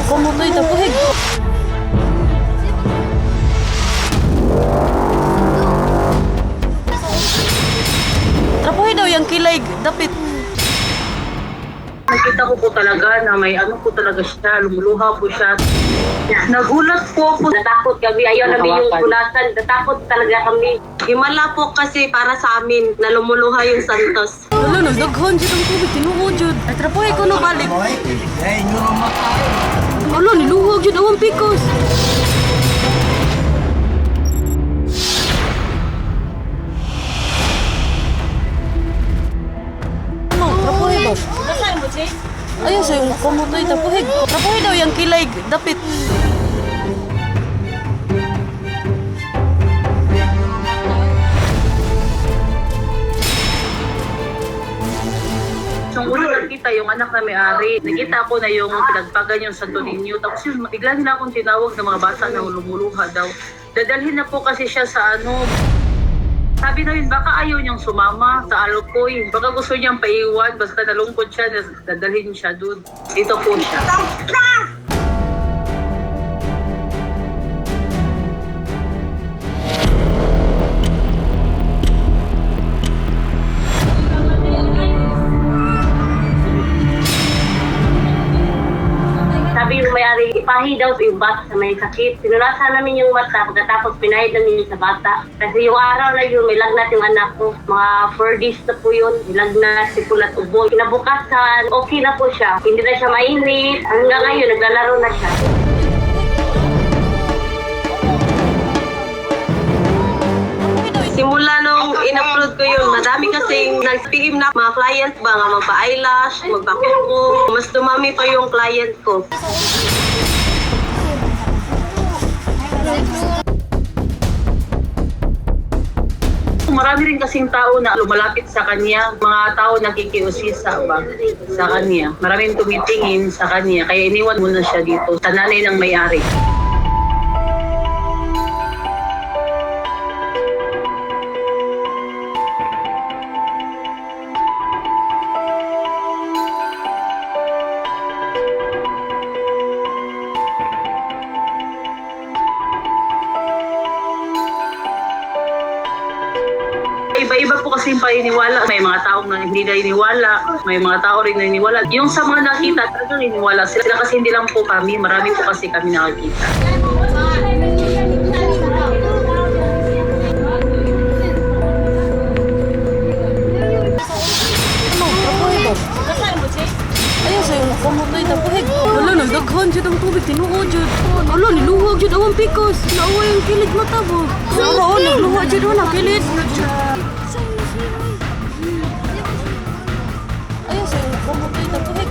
Kamutoy tapuhig. Trapuhi daw yung kilay, dapit. Nakita ko po talaga na may ano po talaga siya, lumuluha po siya. Nagulat po. Natakot kami, ayaw namin yung kulatan. Natakot talaga kami. Himala po kasi para sa amin na lumuluha yung Santos. Wala, nagdaghan siya ng tubig, tinuod yun. Ay, trapuhi ko no balik. Wala, niluhog yun, awang pikos. Ano, trapuhi ba? Ayun sa yung kamutoy tapuhig. Trapuhi daw yung kilay, dapit. Yung una nakita yung anak na may-ari, nakita ko na yung pinagpagan yung Santo Niño. Tapos yun, bigla nila akong tinawag ng mga bata na lumuluha daw. Dadalhin na po kasi siya sa ano. Sabi namin, baka ayaw niyang sumama sa Alcoy. Baka gusto niyang paiwan, basta nalungkot siya, dadalhin siya doon. Dito po siya. Sabi yung may-ari, ipahi daw yung bata sa may sakit. Sinulasan namin yung mata, pagkatapos pinahid namin sa bata. Kasi yung araw na yun, may lagnat yung anak ko. Mga 4 days na po yun, may lagnat, sipulat, ubo. Kinabukasan, okay na po siya. Hindi na siya mainit. Hanggang ngayon, naglalaro na siya. Simula nung in-upload ko yun, madami kasing nag-PM na mga client ba nga magpa-eyelash, magpa-kuko. Mas dumami pa yung client ko. Marami rin kasing tao na lumalapit sa kanya, mga tao nakikiusisa ba sa kanya. Maraming tumitingin sa kanya, kaya iniwan muna siya dito sa nanay ng may-ari. Iba-iba po kasi yung paniniwala. May mga taong na hindi naniniwala, may mga tao rin naniniwala. Yung sa mga nakita, talagang naniniwala sila kasi hindi lang po kami, marami po kasi kami nakakita. Ano, trapuhi ba? Ayun sa yung kamutoy tapuhig. Wala, nagdaghan siya ng tubig, tinuod yun. Wala, niluhog yun, awang pikos. Naawa yung kilid mata ba? Oo, nagluhog yun, wala, kilid. Ayun sa yung kamutoy tapuhig.